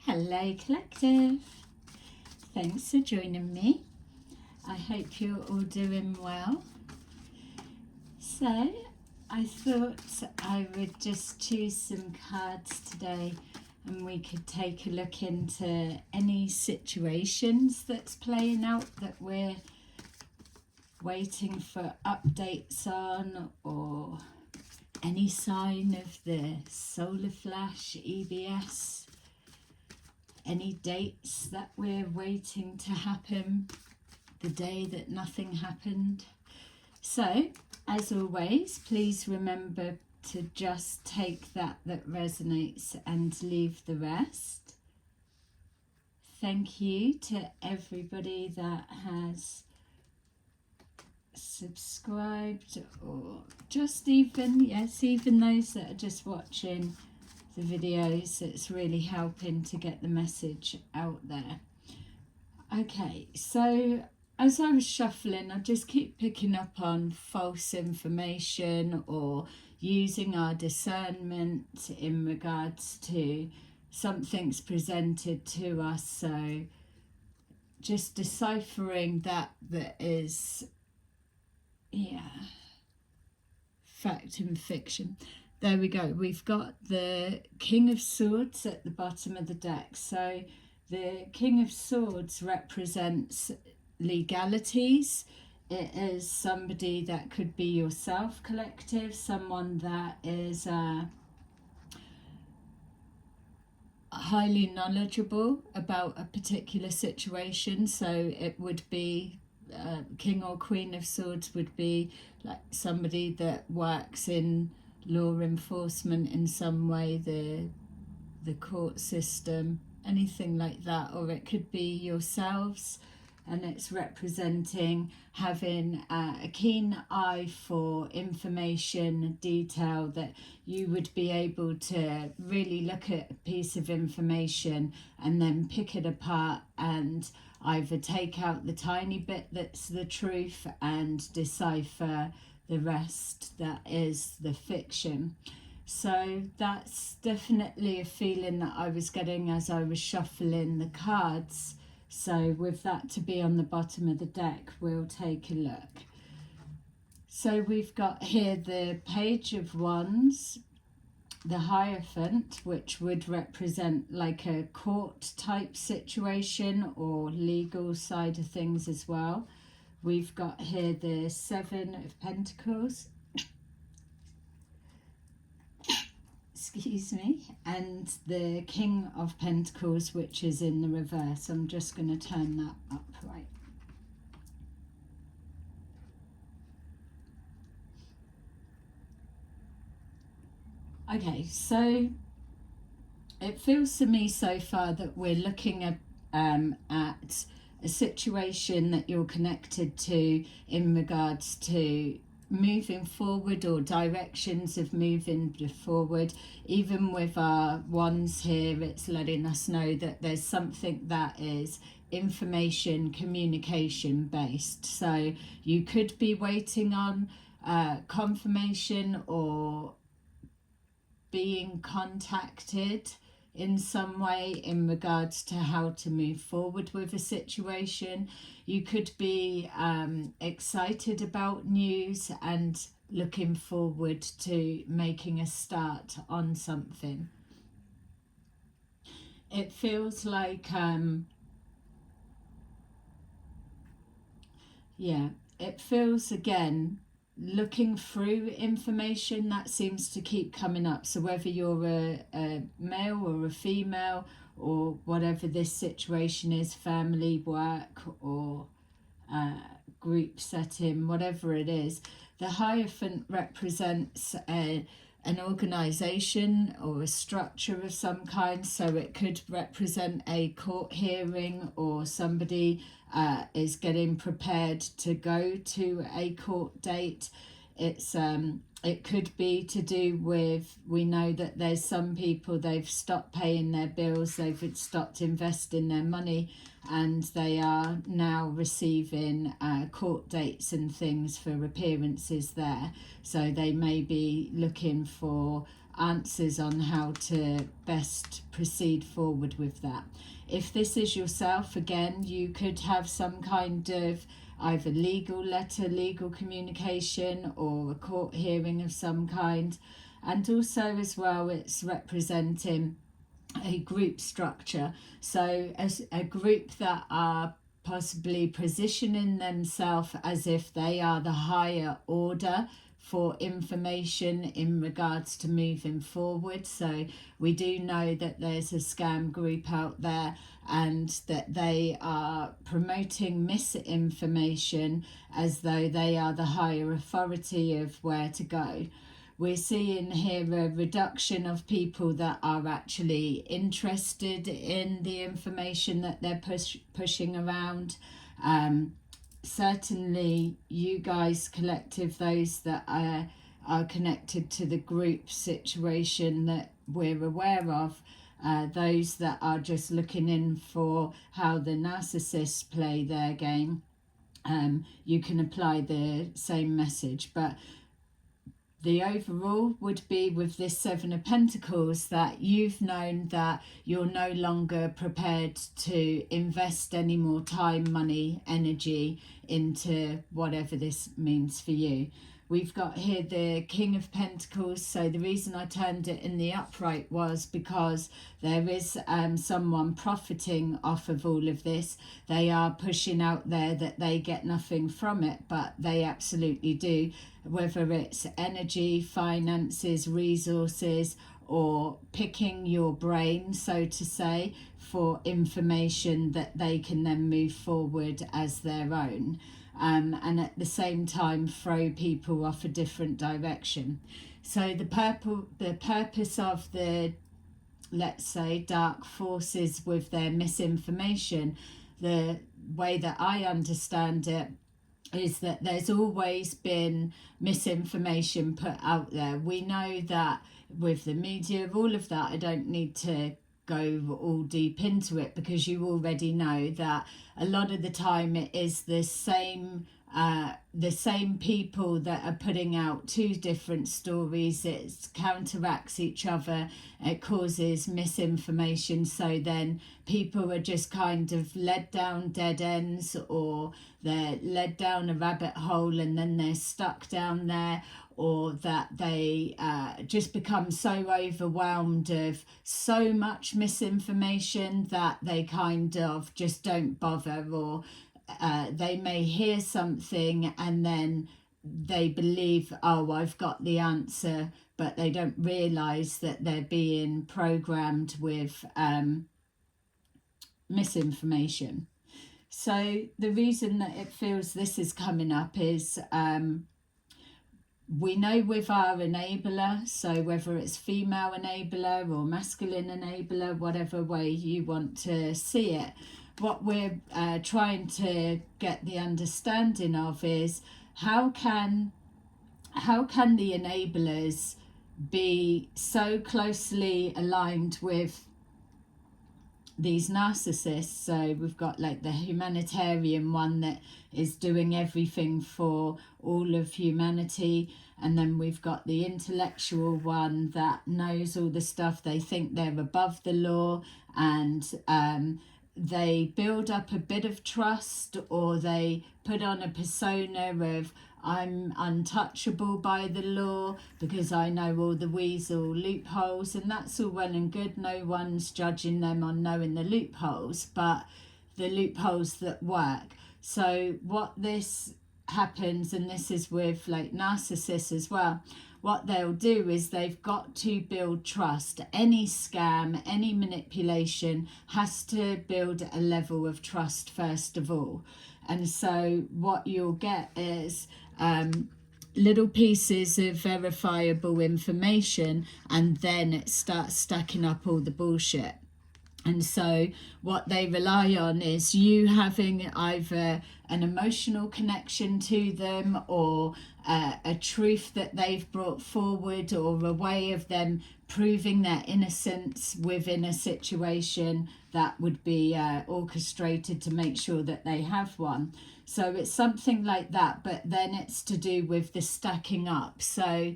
Hello Collective, thanks for joining me. I hope you're all doing well. So I thought I would just choose some cards today and we could take a look into any situations that's playing out that we're waiting for updates on, or any sign of the solar flash EBS, any dates that we're waiting to happen, the day that nothing happened. So, as always, please remember to just take that resonates and leave the rest. Thank you to everybody that has subscribed, or just even those that are just watching the videos. It's really helping to get the message out there. Okay, so as I was shuffling, I just keep picking up on false information or using our discernment in regards to something's presented to us. So just deciphering that is, fact and fiction. There we go. We've got the King of Swords at the bottom of the deck. So the King of Swords represents legalities. It is somebody that could be yourself, collective, someone that is highly knowledgeable about a particular situation. So it would be King or Queen of Swords would be like somebody that works in law enforcement in some way, the court system, anything like that. Or it could be yourselves, and it's representing having a keen eye for information, detail, that you would be able to really look at a piece of information and then pick it apart and either take out the tiny bit that's the truth and decipher the rest that is the fiction. So that's definitely a feeling that I was getting as I was shuffling the cards. So with that to be on the bottom of the deck, we'll take a look. So we've got here the Page of Wands, the Hierophant, which would represent like a court type situation or legal side of things as well. We've got here the Seven of Pentacles, excuse me, and the King of Pentacles, which is in the reverse. I'm just going to turn that upright. Okay, so it feels to me so far that we're looking at a situation that you're connected to in regards to moving forward or directions of moving forward. Even with our wands here, it's letting us know that there's something that is information communication based. So you could be waiting on confirmation or being contacted in some way in regards to how to move forward with a situation. You could be excited about news and looking forward to making a start on something. It feels like it feels again looking through information that seems to keep coming up. So whether you're a male or a female or whatever this situation is, family, work, or group setting, whatever it is, the Hierophant represents an organization or a structure of some kind. So it could represent a court hearing, or somebody is getting prepared to go to a court date. It could be to do with, we know that there's some people, they've stopped paying their bills, they've stopped investing their money, and they are now receiving court dates and things for appearances there. So they may be looking for answers on how to best proceed forward with that. If this is yourself, again, you could have some kind of either legal letter, legal communication, or a court hearing of some kind. And also as well, it's representing a group structure. So as a group that are possibly positioning themselves as if they are the higher order for information in regards to moving forward. So we do know that there's a scam group out there and that they are promoting misinformation as though they are the higher authority of where to go. We're seeing here a reduction of people that are actually interested in the information that they're pushing around. Certainly you guys collective, those that are connected to the group situation that we're aware of, those that are just looking in for how the narcissists play their game, you can apply the same message. But the overall would be with this Seven of Pentacles that you've known that you're no longer prepared to invest any more time, money, energy into whatever this means for you. We've got here the King of Pentacles. So the reason I turned it in the upright was because there is someone profiting off of all of this. They are pushing out there that they get nothing from it, but they absolutely do. Whether it's energy, finances, resources, or picking your brain, so to say, for information that they can then move forward as their own. And at the same time throw people off a different direction. So the purpose of the, let's say, dark forces with their misinformation, the way that I understand it, is that there's always been misinformation put out there. We know that with the media, all of that, I don't need to go all deep into it because you already know that a lot of the time it is the same people that are putting out two different stories. It counteracts each other, it causes misinformation, so then people are just kind of led down dead ends, or they're led down a rabbit hole and then they're stuck down there, or that they just become so overwhelmed of so much misinformation that they kind of just don't bother, or they may hear something and then they believe, oh, I've got the answer, but they don't realise that they're being programmed with misinformation. So the reason that it feels this is coming up is we know with our enabler, so whether it's female enabler or masculine enabler, whatever way you want to see it, what we're trying to get the understanding of is how can the enablers be so closely aligned with these narcissists. So we've got like the humanitarian one that is doing everything for all of humanity, and then we've got the intellectual one that knows all the stuff. They think they're above the law, and they build up a bit of trust, or they put on a persona of I'm untouchable by the law because I know all the weasel loopholes, and that's all well and good. No one's judging them on knowing the loopholes, but the loopholes that work. So what this happens, and this is with like narcissists as well, what they'll do is they've got to build trust. Any scam, any manipulation has to build a level of trust first of all. And so what you'll get is little pieces of verifiable information, and then it starts stacking up all the bullshit. And so what they rely on is you having either an emotional connection to them, or a truth that they've brought forward, or a way of them proving their innocence within a situation that would be orchestrated to make sure that they have one. So it's something like that, but then it's to do with the stacking up. So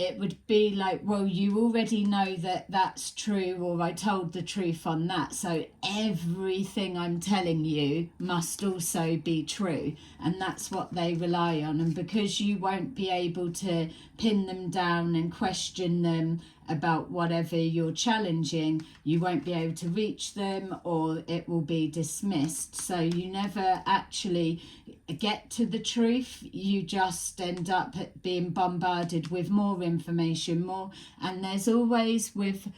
it would be like, well, you already know that that's true, or I told the truth on that, so everything I'm telling you must also be true. And that's what they rely on. And because you won't be able to pin them down and question them about whatever you're challenging, you won't be able to reach them, or it will be dismissed. So you never actually get to the truth. You just end up being bombarded with more information, more. And there's always with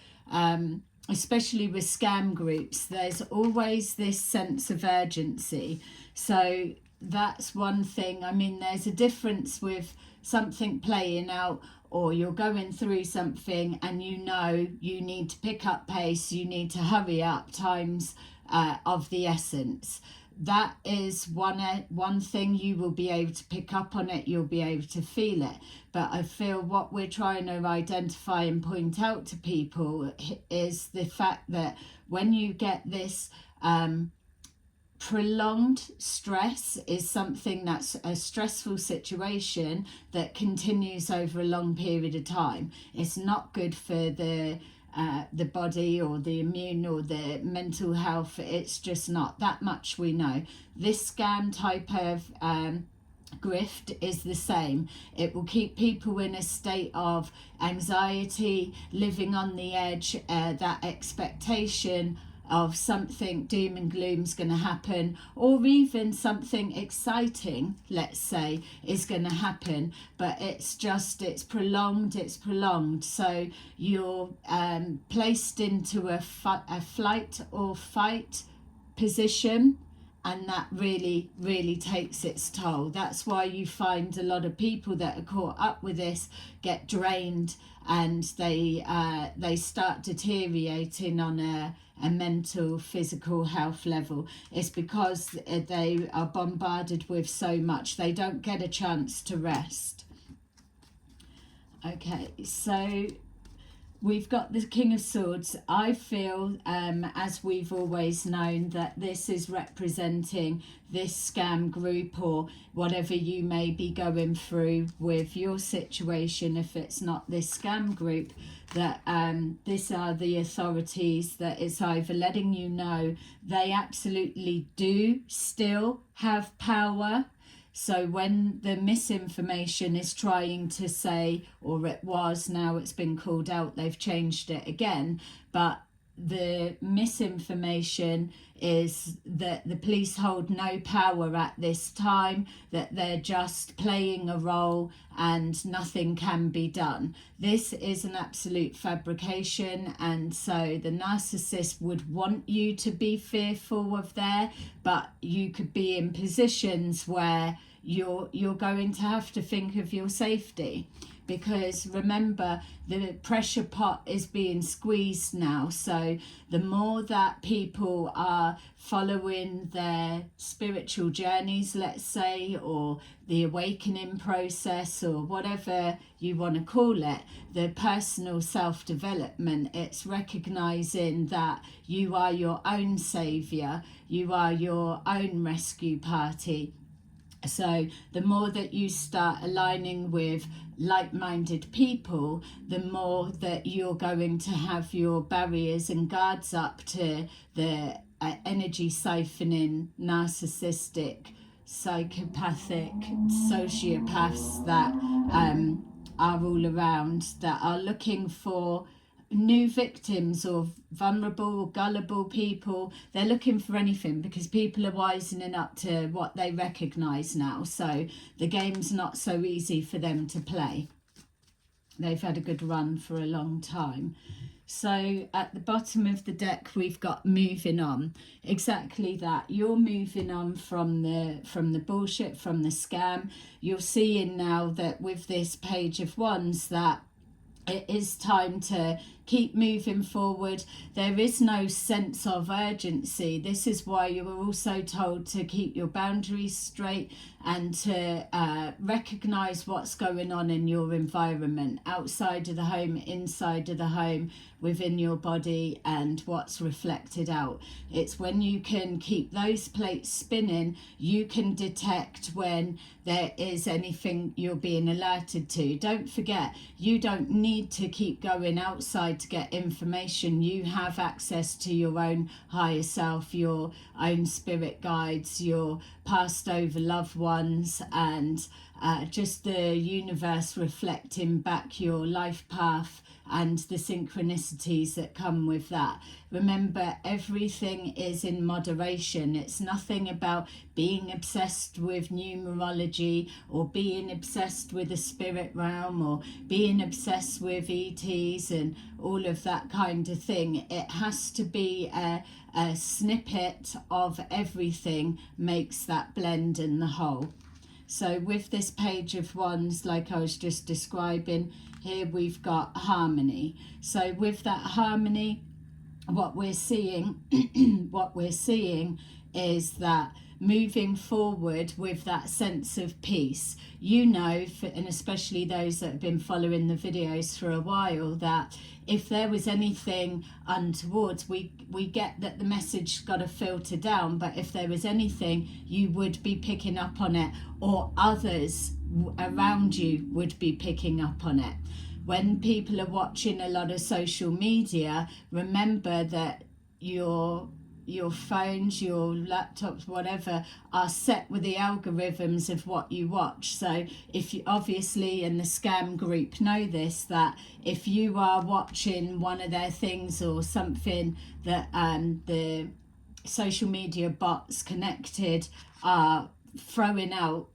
especially with scam groups, there's always this sense of urgency. So that's one thing. I mean, there's a difference with something playing out, or you're going through something and you know you need to pick up pace, you need to hurry up, time's of the essence. That is one thing. You will be able to pick up on it, you'll be able to feel it. But I feel what we're trying to identify and point out to people is the fact that when you get this prolonged stress, is something that's a stressful situation that continues over a long period of time. It's not good for the body or the immune or the mental health. It's just not. That much we know. This scam type of grift is the same. It will keep people in a state of anxiety, living on the edge, that expectation of something doom and gloom is going to happen, or even something exciting, let's say, is going to happen, but it's prolonged. So you're placed into a flight or fight position, and that really takes its toll. That's why you find a lot of people that are caught up with this get drained, and they start deteriorating on a mental, physical health level. It's because they are bombarded with so much, they don't get a chance to rest. Okay, so we've got the King of Swords. I feel, as we've always known, that this is representing this scam group, or whatever you may be going through with your situation. If it's not this scam group, that these are the authorities, that it's either letting you know they absolutely do still have power. So when the misinformation is trying to say, or it was, now it's been called out, they've changed it again, but the misinformation is that the police hold no power at this time, that they're just playing a role and nothing can be done. This is an absolute fabrication, and so the narcissist would want you to be fearful of there, but you could be in positions where you're going to have to think of your safety. Because remember, the pressure pot is being squeezed now. So the more that people are following their spiritual journeys, let's say, or the awakening process, or whatever you want to call it, the personal self-development, it's recognizing that you are your own savior, you are your own rescue party. So the more that you start aligning with like-minded people, the more that you're going to have your barriers and guards up to the energy siphoning, narcissistic, psychopathic, sociopaths that are all around, that are looking for new victims, or vulnerable or gullible people. They're looking for anything, because people are wisening up to what they recognize now. So the game's not so easy for them to play. They've had a good run for a long time. So at the bottom of the deck, we've got moving on. Exactly that. You're moving on from the bullshit, from the scam. You're seeing now that with this Page of Wands that it is time to keep moving forward. There is no sense of urgency. This is why you were also told to keep your boundaries straight and to recognize what's going on in your environment, outside of the home, inside of the home, within your body, and what's reflected out. It's when you can keep those plates spinning, you can detect when there is anything you're being alerted to. Don't forget, you don't need to keep going outside to get information. You have access to your own higher self, your own spirit guides, your passed over loved ones, and just the universe reflecting back your life path and the synchronicities that come with that. Remember, everything is in moderation. It's nothing about being obsessed with numerology or being obsessed with the spirit realm or being obsessed with ETs and all of that kind of thing. It has to be a snippet of everything makes that blend in the whole. So with this page of wands, like I was just describing, here we've got harmony. So with that harmony, what we're seeing is that moving forward with that sense of peace, you know, and especially those that have been following the videos for a while, that if there was anything untoward, we get that the message got to filter down, but if there was anything, you would be picking up on it, or others around you would be picking up on it. When people are watching a lot of social media, remember that your phones, your laptops, whatever, are set with the algorithms of what you watch. So if you obviously, and the scam group know this, that if you are watching one of their things or something that the social media bots connected are throwing out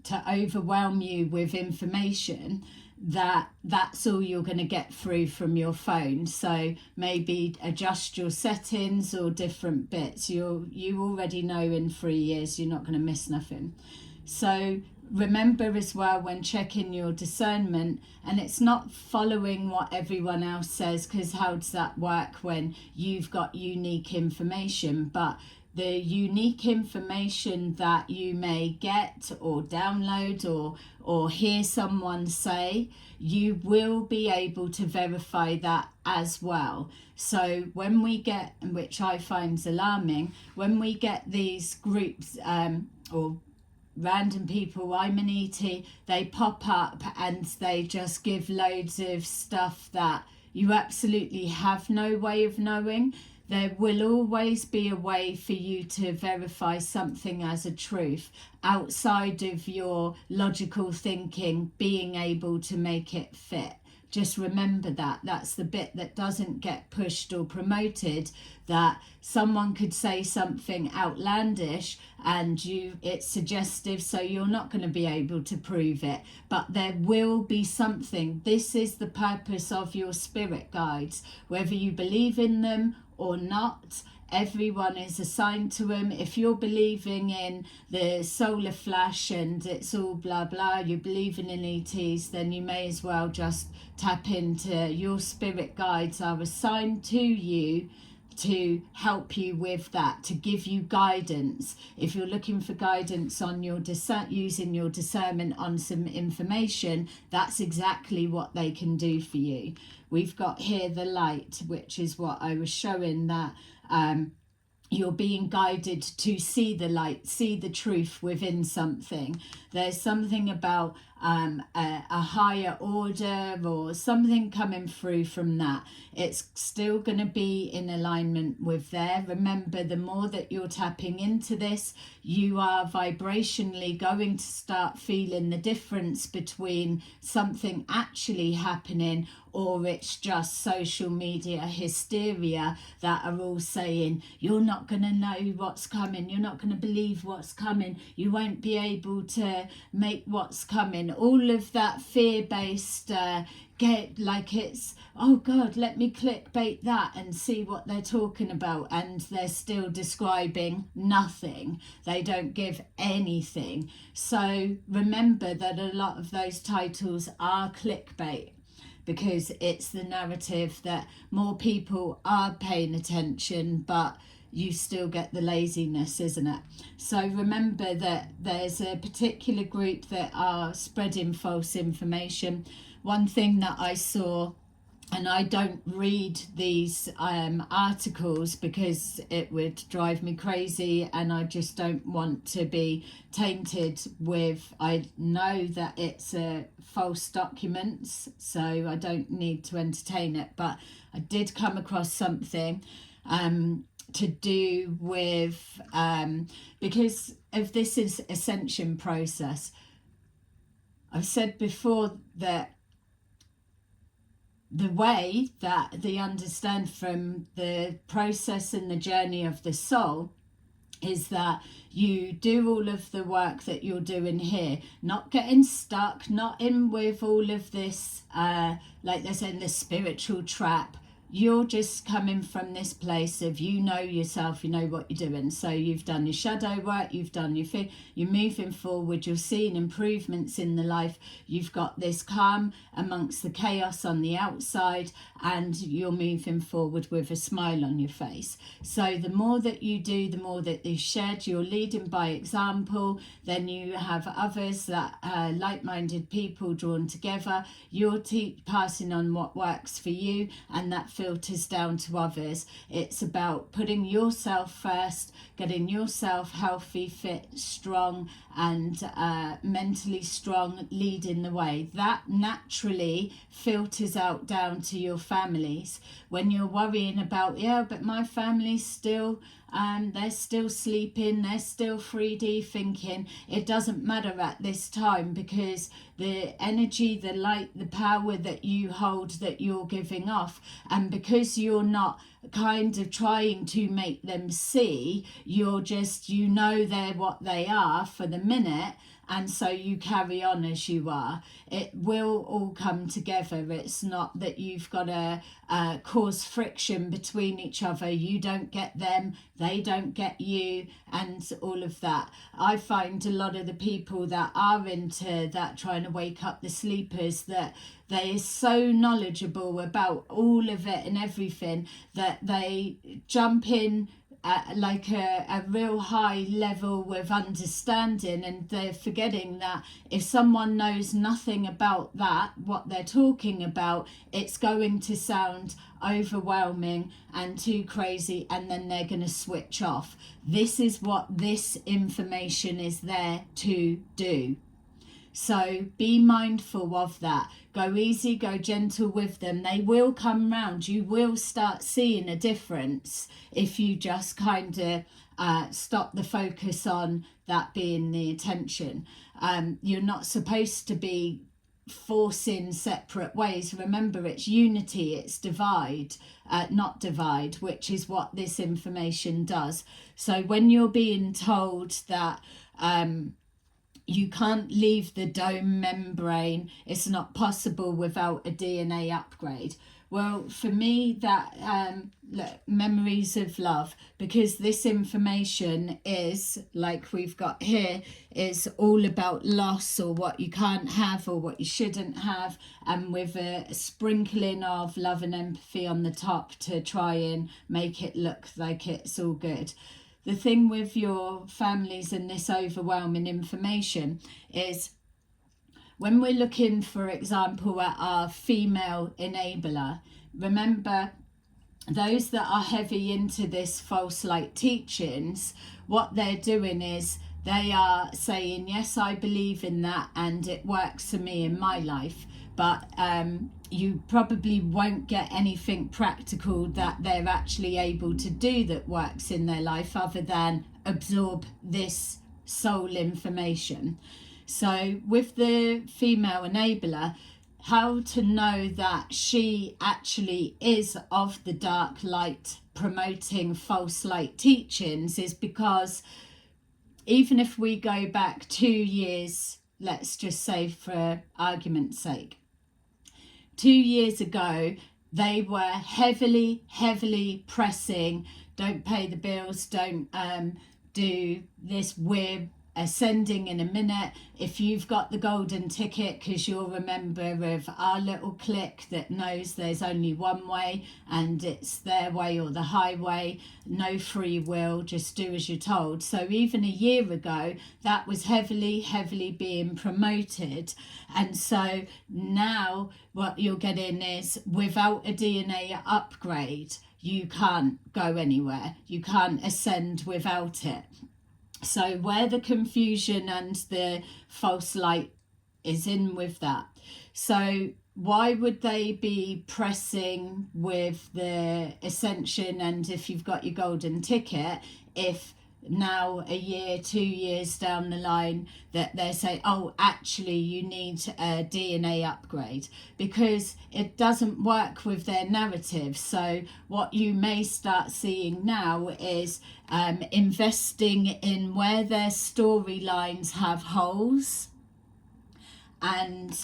to overwhelm you with information, that's all you're going to get through from your phone. So maybe adjust your settings or different bits. You already know in 3 years you're not going to miss nothing. So remember as well, when checking your discernment, and it's not following what everyone else says, because how does that work when you've got unique information? But the unique information that you may get or download or hear someone say, you will be able to verify that as well. So when we get, which I find alarming, when we get these groups or random people, I'm an ET, they pop up and they just give loads of stuff that you absolutely have no way of knowing. There will always be a way for you to verify something as a truth outside of your logical thinking being able to make it fit. Just remember that. That's the bit that doesn't get pushed or promoted, that someone could say something outlandish and it's suggestive, so you're not going to be able to prove it. But there will be something. This is the purpose of your spirit guides. Whether you believe in them or not, everyone is assigned to them. If you're believing in the solar flash and it's all blah blah, you're believing in ETs, then you may as well just tap into your spirit guides are assigned to you to help you with that, to give you guidance. If you're looking for guidance on your using your discernment on some information, that's exactly what they can do for you. We've got here the light, which is what I was showing, that you're being guided to see the light, see the truth within something. There's something about a higher order or something coming through from that. It's still going to be in alignment with there. Remember, the more that you're tapping into this, you are vibrationally going to start feeling the difference between something actually happening or it's just social media hysteria that are all saying, you're not going to know what's coming, you're not going to believe what's coming, you won't be able to make what's coming. All of that fear-based get like it's, oh God, let me clickbait that and see what they're talking about, and they're still describing nothing. They don't give anything. So remember that a lot of those titles are clickbait. because it's the narrative that more people are paying attention, but you still get the laziness, isn't it? So remember that there's a particular group that are spreading false information. One thing that I saw, and I don't read these articles because it would drive me crazy, and I just don't want to be tainted with, I know that it's false documents, so I don't need to entertain it. But I did come across something to do with, because of this is ascension process. I've said before that the way that they understand from the process and the journey of the soul is that you do all of the work that you're doing here, not getting stuck, not in with all of this, like they're saying, the spiritual trap. You're just coming from this place of, you know yourself, you know what you're doing. So you've done your shadow work, you've done your thing, you're moving forward, you're seeing improvements in the life. You've got this calm amongst the chaos on the outside, and you're moving forward with a smile on your face. So the more that you do, the more that you shed, you're leading by example. Then you have others that are like-minded people drawn together. You're passing on what works for you, and that filters down to others. It's about putting yourself first, getting yourself healthy, fit, strong, and mentally strong, leading the way. That naturally filters out down to your families. When you're worrying about, yeah, but my family's still, they're still sleeping, they're still 3D thinking, it doesn't matter at this time, because the energy, the light, the power that you hold, that you're giving off, and because you're not kind of trying to make them see, you're just, you know, they're what they are for the minute, and so you carry on as you are. It will all come together. It's not that you've got to cause friction between each other. You don't get them, they don't get you, and all of that. I find a lot of the people that are into that, trying to wake up the sleepers, that they are so knowledgeable about all of it and everything, that they jump in at like a real high level with understanding, and they're forgetting that if someone knows nothing about that, what they're talking about, it's going to sound overwhelming and too crazy, and then they're going to switch off. This is what this information is there to do. So be mindful of that. Go easy, go gentle with them. They will come round. You will start seeing a difference if you just kind of stop the focus on that being the attention. You're not supposed to be forcing separate ways. Remember, it's unity, it's divide, not divide, which is what this information does. So when you're being told that you can't leave the dome membrane, it's not possible without a DNA upgrade. Well, for me, that memories of love, because this information is, like we've got here, is all about loss, or what you can't have, or what you shouldn't have, and with a sprinkling of love and empathy on the top to try and make it look like it's all good. The thing with your families and this overwhelming information is, when we're looking, for example, at our female enabler, remember, those that are heavy into this false light teachings, what they're doing is they are saying, yes, I believe in that and it works for me in my life, but you probably won't get anything practical that they're actually able to do that works in their life, other than absorb this soul information. So with the female enabler, how to know that she actually is of the dark light promoting false light teachings is because, even if we go back 2 years, let's just say for argument's sake, 2 years ago, they were heavily pressing, don't pay the bills, don't do this, we're ascending in a minute. If you've got the golden ticket because you're a member of our little clique that knows there's only one way and it's their way or the highway, no free will, just do as you're told. So even a year ago, that was heavily being promoted. And so now what you're getting is, without a DNA upgrade, you can't go anywhere. You can't ascend without it. So where the confusion and the false light is in with that. So why would they be pressing with the ascension and if you've got your golden ticket, if now a year, 2 years down the line that they're saying, oh, actually you need a DNA upgrade? Because it doesn't work with their narrative. So what you may start seeing now is investing in where their storylines have holes and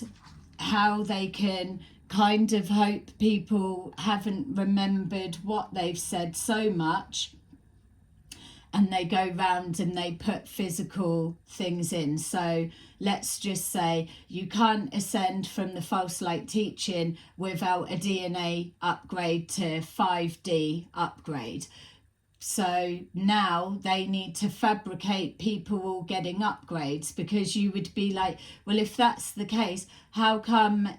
how they can kind of hope people haven't remembered what they've said so much, and they go round and they put physical things in. So let's just say you can't ascend from the false light teaching without a DNA upgrade to 5D upgrade. So now they need to fabricate people all getting upgrades, because you would be like, well, if that's the case, how come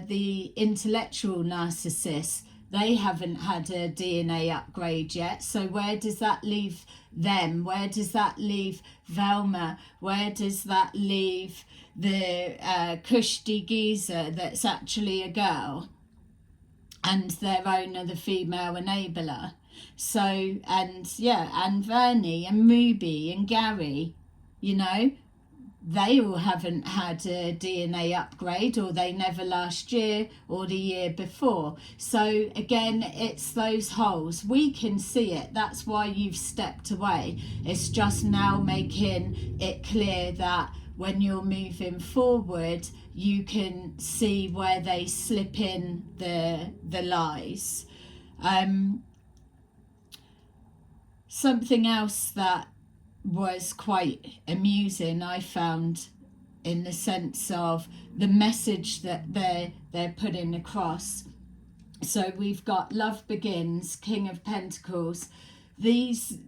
the intellectual narcissists, they haven't had a DNA upgrade yet? So where does that leave them? Where does that leave Velma? Where does that leave the Kushti geezer that's actually a girl and their owner, the female enabler? So, and yeah, and Vernie and Mubi and Gary, you know, they all haven't had a DNA upgrade, or they never last year or the year before. So again, it's those holes. We can see it. That's why you've stepped away. It's just now making it clear that when you're moving forward, you can see where they slip in the lies. Something else that was quite amusing, I found, in the sense of the message that they're putting across. So we've got Love Begins, King of Pentacles. These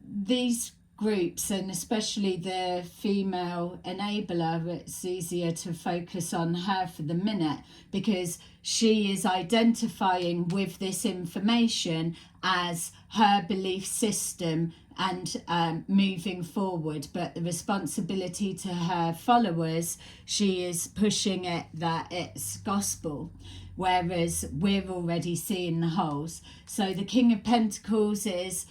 groups, and especially the female enabler, it's easier to focus on her for the minute because she is identifying with this information as her belief system and moving forward. But the responsibility to her followers, she is pushing it that it's gospel, whereas we're already seeing the holes. So the King of Pentacles is,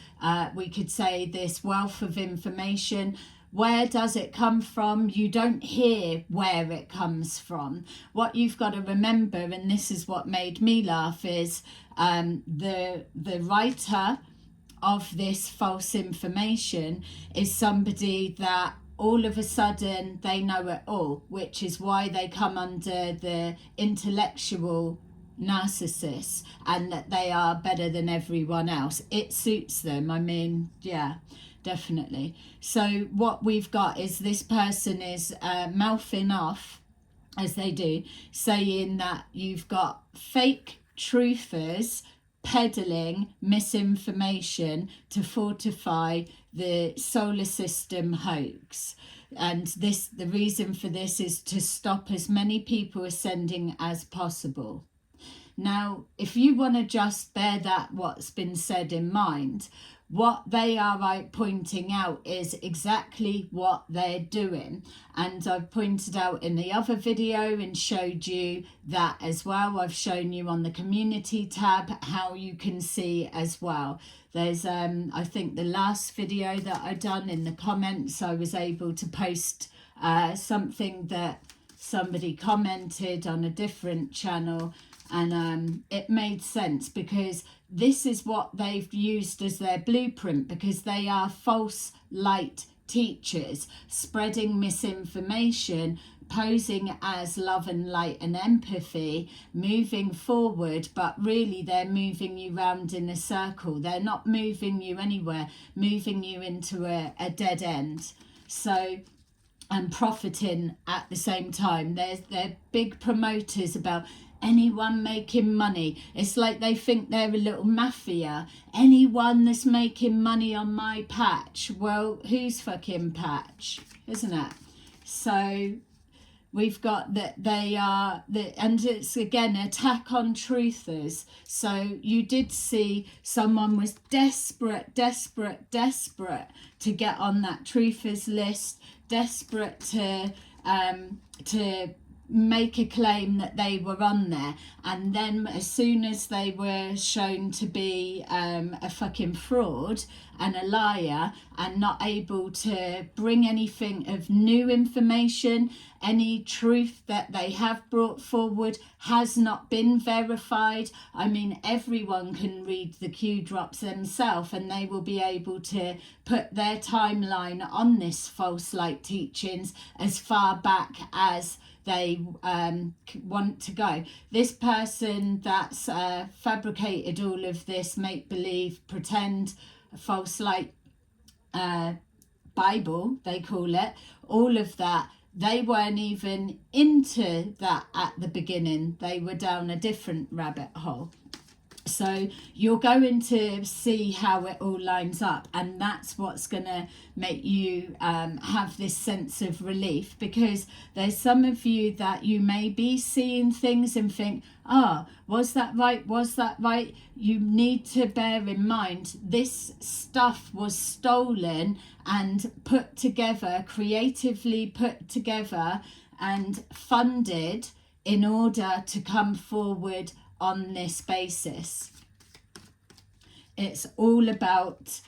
we could say, this wealth of information. Where does it come from? You don't hear where it comes from. What you've got to remember, and this is what made me laugh, is the writer of this false information is somebody that all of a sudden they know it all, which is why they come under the intellectual narcissists and that they are better than everyone else. It suits them. I mean, yeah, definitely. So what we've got is this person is mouthing off, as they do, saying that you've got fake truthers peddling misinformation to fortify the solar system hoax. And this, the reason for this is to stop as many people ascending as possible. Now, if you want to just bear that what's been said in mind, what they are pointing out is exactly what they're doing. And I've pointed out in the other video and showed you that as well. I've shown you on the community tab how you can see as well. There's, I think the last video that I done in the comments, I was able to post something that somebody commented on a different channel. And it made sense because this is what they've used as their blueprint, because they are false light teachers spreading misinformation, posing as love and light and empathy, moving forward, but really they're moving you round in a circle. They're not moving you anywhere, moving you into a dead end. So and profiting at the same time. They're big promoters about anyone making money. It's like they think they're a little mafia. Anyone that's making money on my patch, well, whose fucking patch, isn't it? So we've got that they are, and it's again attack on truthers. So you did see someone was desperate to get on that truthers list, desperate to make a claim that they were on there, and then as soon as they were shown to be a fucking fraud and a liar and not able to bring anything of new information, any truth that they have brought forward has not been verified. I mean, everyone can read the Q drops themselves and they will be able to put their timeline on this false light teachings as far back as they want to go. This person that's fabricated all of this make-believe, pretend, false light Bible, they call it, all of that, they weren't even into that at the beginning. They were down a different rabbit hole. So you're going to see how it all lines up, and that's what's going to make you have this sense of relief, because there's some of you that you may be seeing things and think, was that right? You need to bear in mind this stuff was stolen and put together, creatively put together and funded in order to come forward on this basis. It's all about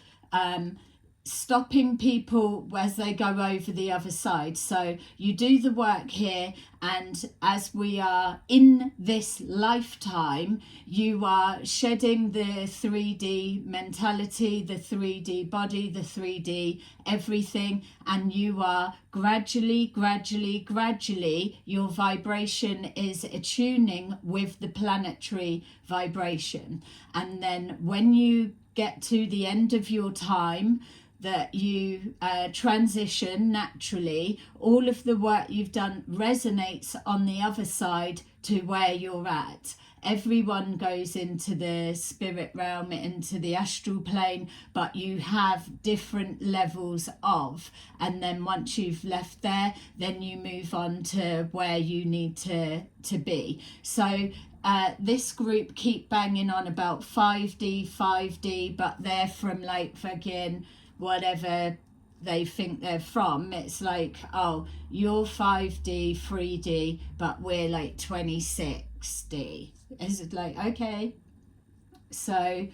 stopping people as they go over the other side. So you do the work here, and as we are in this lifetime, you are shedding the 3D mentality, the 3D body, the 3D everything, and you are gradually, your vibration is attuning with the planetary vibration. And then when you get to the end of your time, that you transition naturally, all of the work you've done resonates on the other side to where you're at. Everyone goes into the spirit realm, into the astral plane, but you have different levels of, and then once you've left there, then you move on to where you need to be. So this group keep banging on about 5D, but they're from like fucking whatever they think they're from. It's like, oh, you're 5D, 3D, but we're like 26D. Is it like, okay, so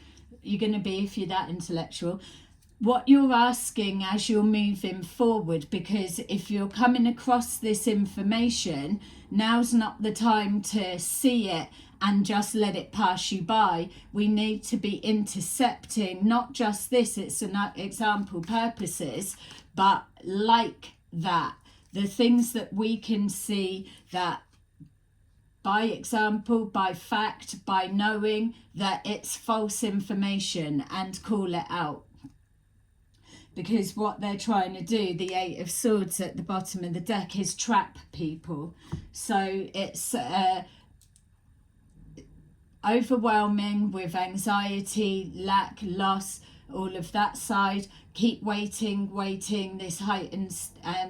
you're going to be, if you're that intellectual, what you're asking as you're moving forward, because if you're coming across this information, now's not the time to see it and just let it pass you by. We need to be intercepting, not just this, it's an example purposes, but like that, the things that we can see that by example, by fact, by knowing that it's false information, and call it out. Because what they're trying to do, the Eight of Swords at the bottom of the deck, is trap people. So it's overwhelming with anxiety, lack, loss, all of that side. Keep waiting, this heightened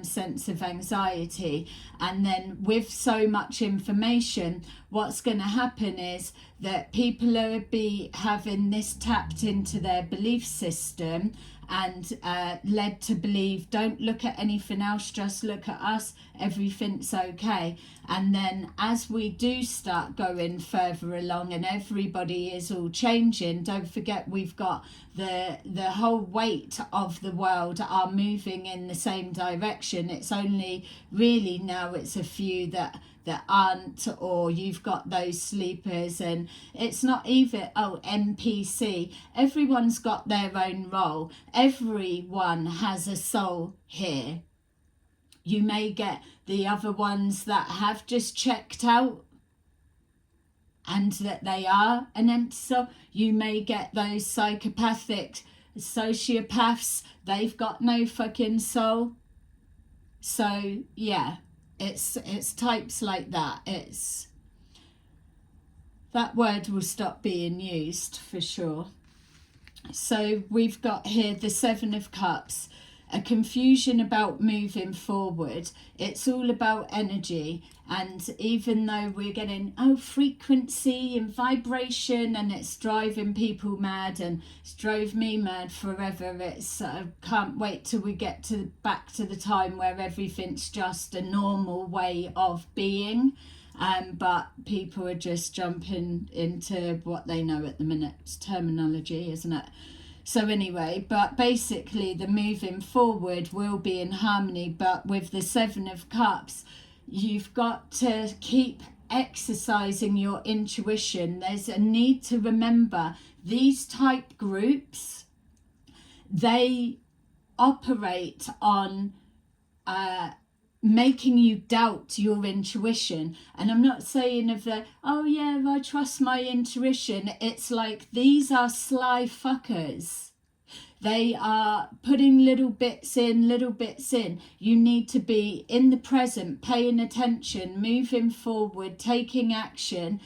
sense of anxiety. And then with so much information, what's going to happen is that people are having this tapped into their belief system and led to believe, don't look at anything else, just look at us, everything's okay. And then as we do start going further along and everybody is all changing, don't forget we've got the whole weight of the world are moving in the same direction. It's only really now it's a few that aren't, or you've got those sleepers, and it's not even NPC. Everyone's got their own role. Everyone has a soul here. You may get the other ones that have just checked out and that they are an empty soul. You may get those psychopathic sociopaths, they've got no fucking soul. So yeah, it's types like that. That word will stop being used for sure. So we've got here the Seven of Cups, a confusion about moving forward. It's all about energy. And even though we're getting, frequency and vibration, and it's driving people mad, and it's drove me mad forever, it's can't wait till we get back to the time where everything's just a normal way of being. But people are just jumping into what they know at the minute. It's terminology, isn't it? So anyway, but basically the moving forward will be in harmony. But with the Seven of Cups, you've got to keep exercising your intuition. There's a need to remember these type groups, they operate on making you doubt your intuition. And I'm not saying of the, oh yeah, I trust my intuition. It's like, these are sly fuckers. They are putting little bits in, little bits in. You need to be in the present, paying attention, moving forward, taking action,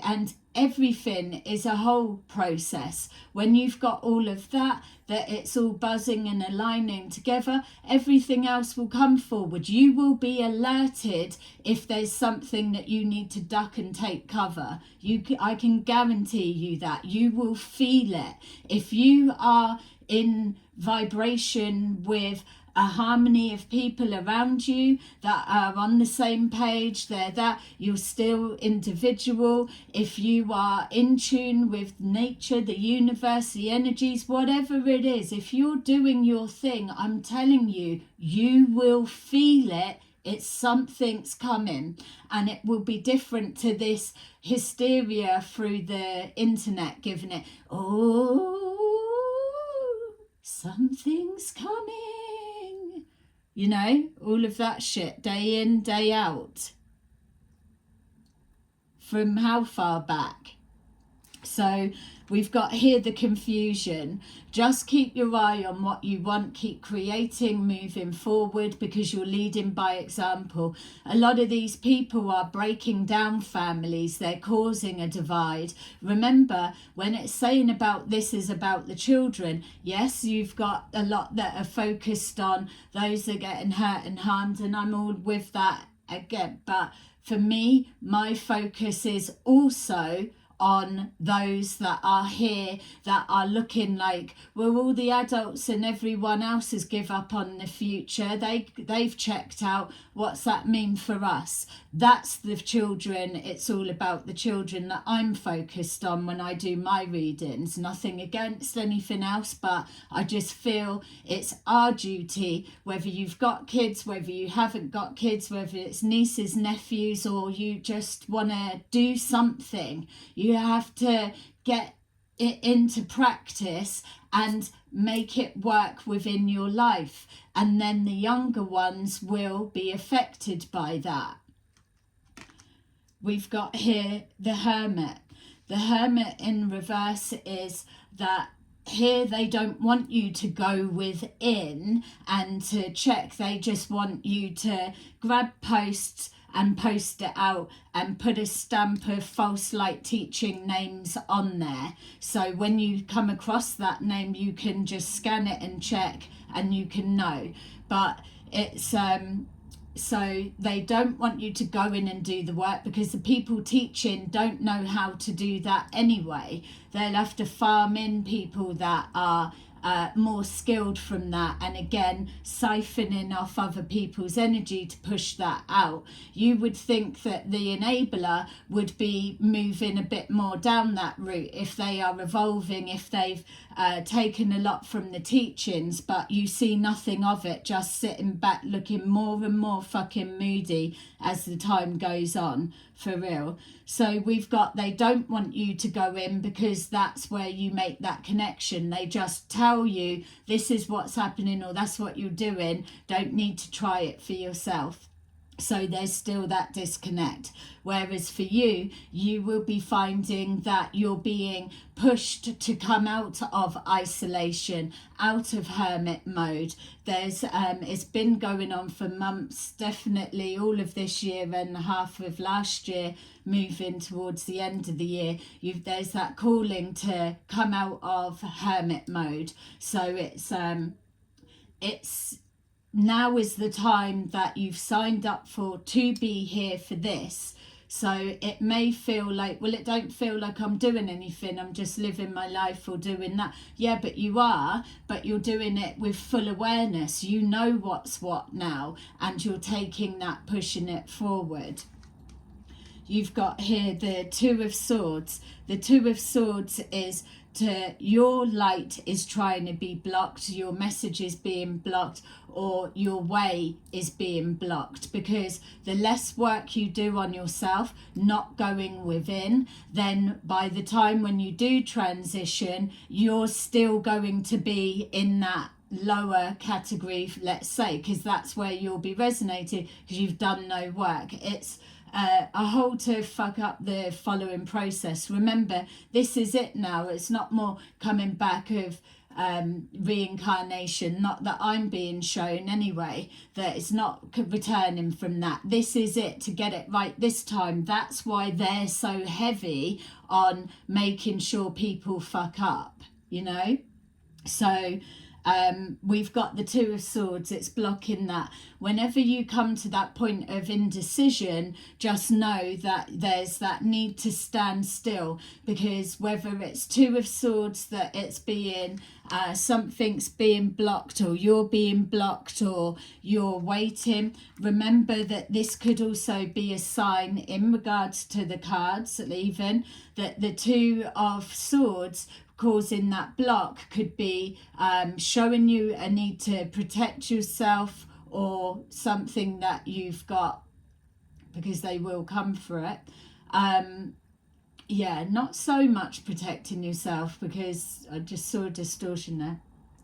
and everything is a whole process. When you've got all of that it's all buzzing and aligning together, everything else will come forward. You will be alerted if there's something that you need to duck and take cover. I can guarantee you that. You will feel it. If you are in vibration with a harmony of people around you that are on the same page, you're still individual. If you are in tune with nature, the universe, the energies, whatever it is, if you're doing your thing, I'm telling you, you will feel it. It's something's coming, and it will be different to this hysteria through the internet, giving it, something's coming. You know, all of that shit, day in, day out. From how far back? So we've got here the confusion. Just keep your eye on what you want. Keep creating, moving forward, because you're leading by example. A lot of these people are breaking down families. They're causing a divide. Remember, when it's saying about this is about the children, yes, you've got a lot that are focused on those that are getting hurt and harmed, and I'm all with that again. But for me, my focus is also on those that are here, that are looking like, well, all the adults and everyone else has give up on the future. They've checked out. What's that mean for us? That's the children. It's all about the children that I'm focused on when I do my readings. Nothing against anything else, but I just feel it's our duty, whether you've got kids, whether you haven't got kids, whether it's nieces, nephews, or you just want to do something. You have to get it into practice and make it work within your life, and then the younger ones will be affected by that. We've got here the Hermit. The Hermit in reverse is that here they don't want you to go within and to check. They just want you to grab posts and post it out and put a stamp of false light teaching names on there. So when you come across that name, you can just scan it and check, and you can know. But it's so they don't want you to go in and do the work, because the people teaching don't know how to do that anyway. They'll have to farm in people that are more skilled from that, and again siphoning off other people's energy to push that out. You would think that the enabler would be moving a bit more down that route if they are evolving, if they've taken a lot from the teachings, but you see nothing of it, just sitting back looking more and more fucking moody as the time goes on, for real. So we've got, they don't want you to go in because that's where you make that connection. They just tell you this is what's happening, or that's what you're doing. Don't need to try it for yourself. So there's still that disconnect. Whereas for you, you will be finding that you're being pushed to come out of isolation, out of hermit mode. There's it's been going on for months, definitely all of this year and half of last year, moving towards the end of the year. There's that calling to come out of hermit mode. So it's now is the time that you've signed up for to be here for this. So it may feel like, well, it don't feel like I'm doing anything, I'm just living my life or doing that. Yeah, but you are, but you're doing it with full awareness. You know what's what now, and you're taking that, pushing it forward. You've got here the Two of Swords. The Two of Swords is to your light is trying to be blocked, your message is being blocked, or your way is being blocked, because the less work you do on yourself, not going within, then by the time when you do transition, you're still going to be in that lower category, let's say, because that's where you'll be resonating, because you've done no work. It's a whole to fuck up the following process. Remember, this is it now. It's not more coming back of reincarnation, not that I'm being shown anyway, that it's not returning from that. This is it, to get it right this time. That's why they're so heavy on making sure people fuck up, you know. So we've got the Two of Swords, it's blocking that. Whenever you come to that point of indecision, just know that there's that need to stand still, because whether it's Two of Swords that it's being something's being blocked, or you're being blocked, or you're waiting, remember that this could also be a sign in regards to the cards, even that the Two of Swords causing that block could be showing you a need to protect yourself, or something that you've got, because they will come for it. Yeah, not so much protecting yourself, because I just saw a distortion there.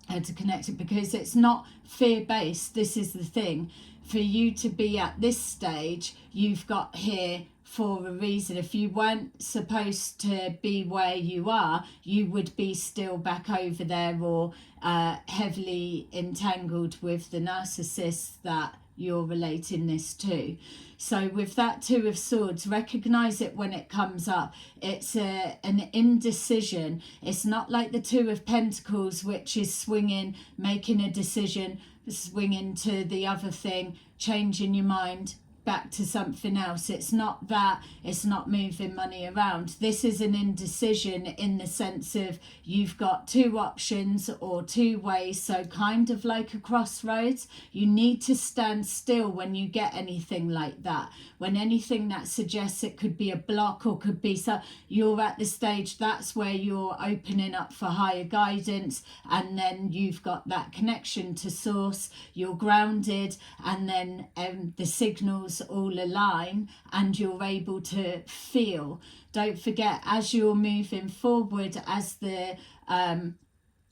I had to connect it, because it's not fear-based. This is the thing. For you to be at this stage, you've got here for a reason. If you weren't supposed to be where you are, you would be still back over there, or heavily entangled with the narcissist that you're relating this to. So with that Two of Swords, recognize it when it comes up. It's an indecision. It's not like the Two of Pentacles, which is swinging, making a decision, swinging to the other thing, changing your mind back to something else. It's not that. It's not moving money around. This is an indecision in the sense of you've got two options or two ways, so kind of like a crossroads. You need to stand still when you get anything like that. When anything that suggests it could be a block, or could be so, you're at the stage, that's where you're opening up for higher guidance, and then you've got that connection to source, you're grounded, and then the signals all align, and you're able to feel. Don't forget, as you're moving forward, as the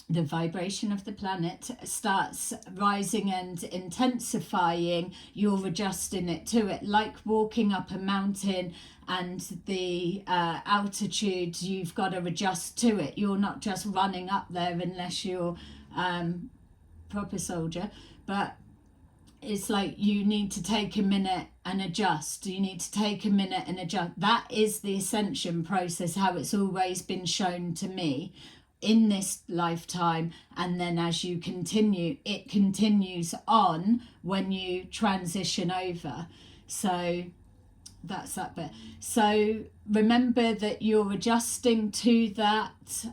vibration of the planet starts rising and intensifying, you're adjusting it to it, like walking up a mountain, and the altitude, you've got to adjust to it. You're not just running up there unless you're proper soldier, but it's like you need to take a minute and adjust. You need to take a minute and adjust. That is the ascension process, how it's always been shown to me in this lifetime. And then as you continue, it continues on when you transition over. So that's that bit. So remember that you're adjusting to that.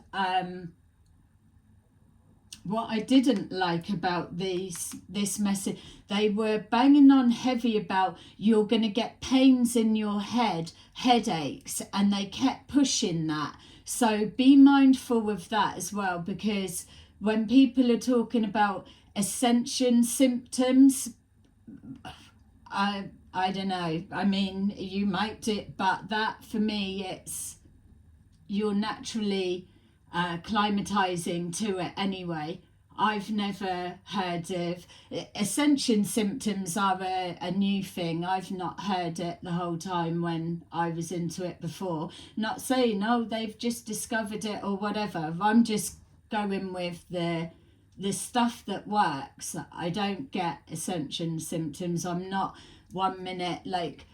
What I didn't like about this message, they were banging on heavy about you're going to get pains in your head, headaches, and they kept pushing that. So be mindful of that as well, because when people are talking about ascension symptoms, I don't know. I mean, you might do it, but that for me, it's you're naturally acclimatizing to it anyway. I've never heard of. Ascension symptoms are a new thing. I've not heard it the whole time when I was into it before. Not saying, oh, they've just discovered it or whatever. I'm just going with the stuff that works. I don't get ascension symptoms. I'm not 1 minute like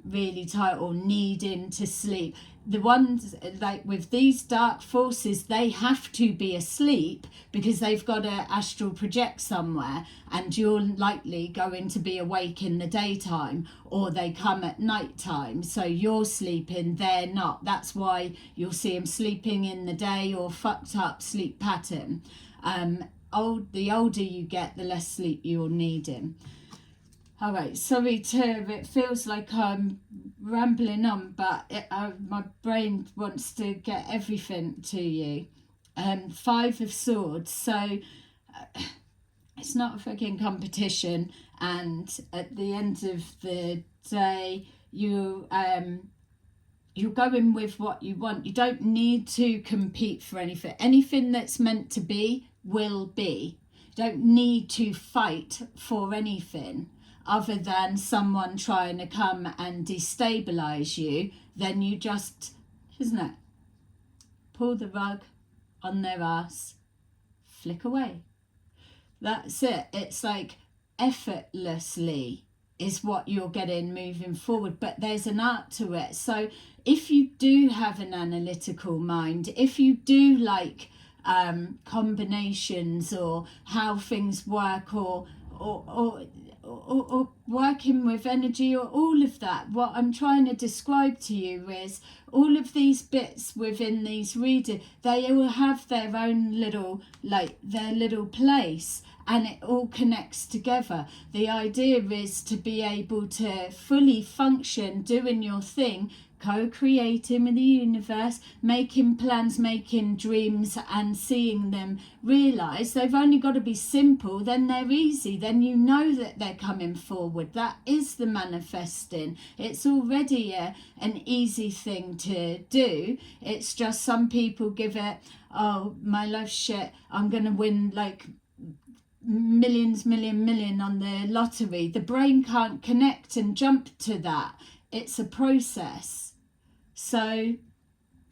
really tight or needing to sleep. The ones like with these dark forces, they have to be asleep because they've got to astral project somewhere, and you're likely going to be awake in the daytime, or they come at night time, so you're sleeping, they're not. That's why you'll see them sleeping in the day or fucked up sleep pattern. The older you get, the less sleep you're needing. All right, sorry it feels like I'm rambling on, but my brain wants to get everything to you. 5 of Swords, so it's not a fucking competition, and at the end of the day, you're going with what you want. You don't need to compete for anything. Anything that's meant to be will be. You don't need to fight for anything other than someone trying to come and destabilize you. Then you just, isn't it, pull the rug on their ass, flick away. That's it. It's like effortlessly is what you're getting moving forward, but there's an art to it. So if you do have an analytical mind, if you do like combinations or how things work, or working with energy, or all of that, what I'm trying to describe to you is all of these bits within these readers, they all have their own little, like their little place, and it all connects together. The idea is to be able to fully function doing your thing, co-creating with the universe, making plans, making dreams, and seeing them realised. They've only got to be simple, then they're easy, then you know that they're coming forward. That is the manifesting. It's already an easy thing to do. It's just some people give it, oh, my life's shit, I'm going to win like million on the lottery. The brain can't connect and jump to that. It's a process. So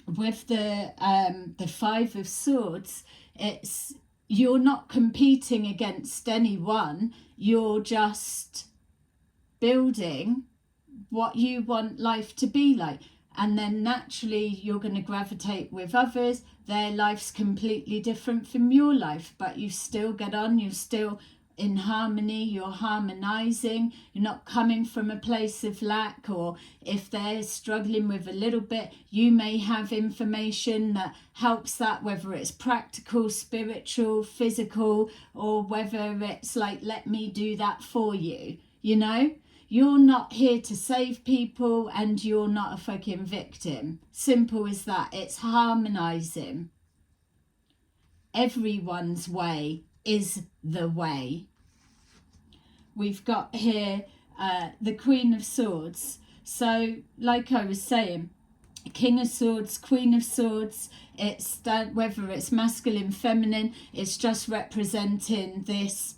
with the 5 of Swords, it's, you're not competing against anyone, you're just building what you want life to be like, and then naturally you're going to gravitate with others. Their life's completely different from your life, but you still get on, you're still in harmony, you're harmonizing, you're not coming from a place of lack. Or if they're struggling with a little bit, you may have information that helps that, whether it's practical, spiritual, physical, or whether it's like, let me do that for you. You know, you're not here to save people, and you're not a fucking victim. Simple as that. It's harmonizing. Everyone's way is the way. We've got here the Queen of Swords. So like I was saying, King of Swords, Queen of Swords, it's whether it's masculine, feminine, it's just representing this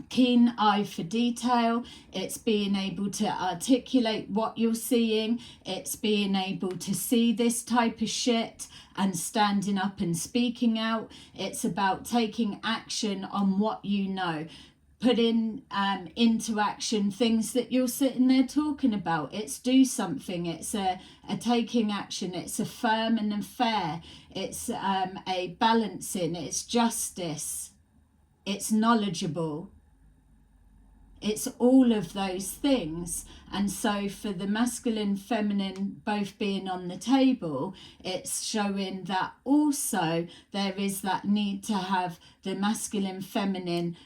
keen eye for detail. It's being able to articulate what you're seeing. It's being able to see this type of shit and standing up and speaking out. It's about taking action on what you know, putting into action things that you're sitting there talking about. It's do something. It's a taking action. It's a firm and a fair. It's a balancing. It's justice. It's knowledgeable. It's all of those things. And so for the masculine, feminine both being on the table, it's showing that also there is that need to have the masculine, feminine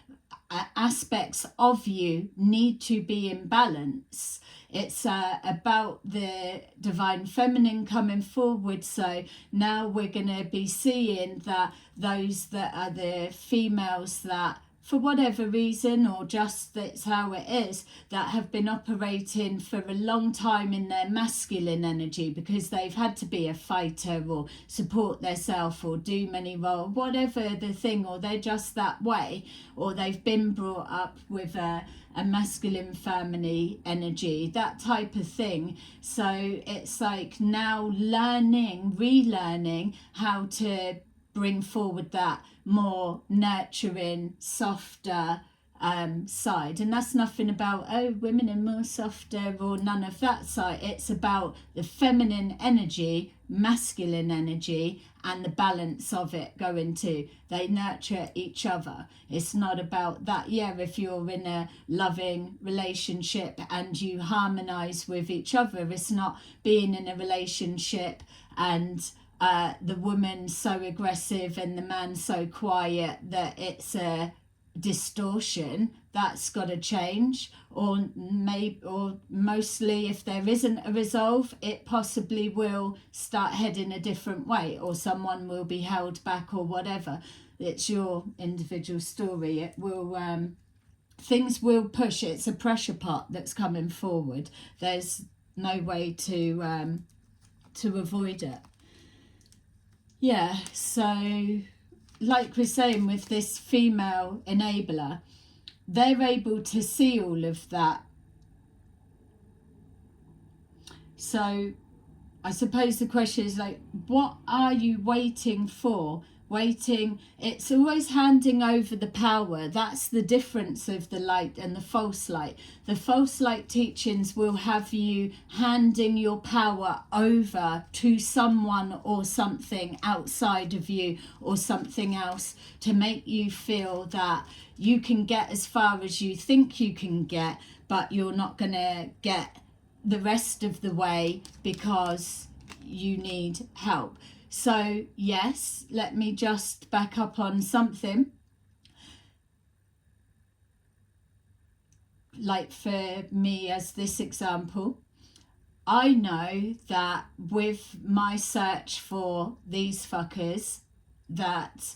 aspects of you need to be in balance. It's about the divine feminine coming forward. So now we're going to be seeing that those that are the females that for whatever reason, or just that's how it is, that have been operating for a long time in their masculine energy because they've had to be a fighter or support themselves or do many roles, whatever the thing, or they're just that way, or they've been brought up with a masculine family energy, that type of thing. So it's like now relearning how to bring forward that more nurturing, softer side. And that's nothing about, oh, women are more softer or none of that side. It's about the feminine energy, masculine energy, and the balance of it going to. They nurture each other. It's not about that. Yeah, if you're in a loving relationship and you harmonize with each other, it's not being in a relationship and the woman's so aggressive and the man so quiet that it's a distortion. That's got to change. Or mostly, if there isn't a resolve, it possibly will start heading a different way, or someone will be held back or whatever. It's your individual story. It will things will push. It's a pressure pot that's coming forward. There's no way to avoid it. Yeah, so like we're saying with this female enabler, they're able to see all of that. So I suppose the question is like, what are you waiting for? It's always handing over the power. That's the difference of the light and the false light. The false light teachings will have you handing your power over to someone or something outside of you or something else to make you feel that you can get as far as you think you can get, but you're not going to get the rest of the way because you need help. So yes, let me just back up on something. Like for me as this example, I know that with my search for these fuckers that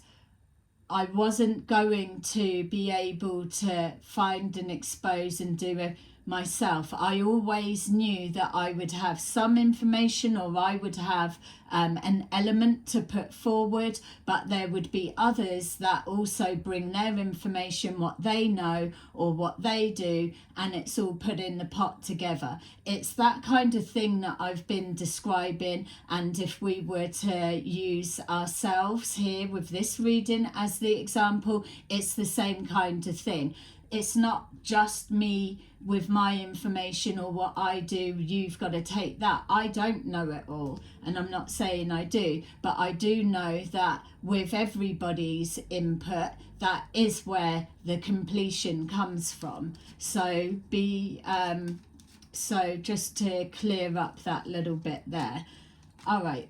I wasn't going to be able to find and expose and do it myself. I always knew that I would have some information, or I would have an element to put forward, but there would be others that also bring their information, what they know or what they do, and it's all put in the pot together. It's that kind of thing that I've been describing, and if we were to use ourselves here with this reading as the example, it's the same kind of thing. It's not just me with my information or what I do, you've got to take that. I don't know it all, and I'm not saying I do, but I do know that with everybody's input, that is where the completion comes from. So so just to clear up that little bit there. All right.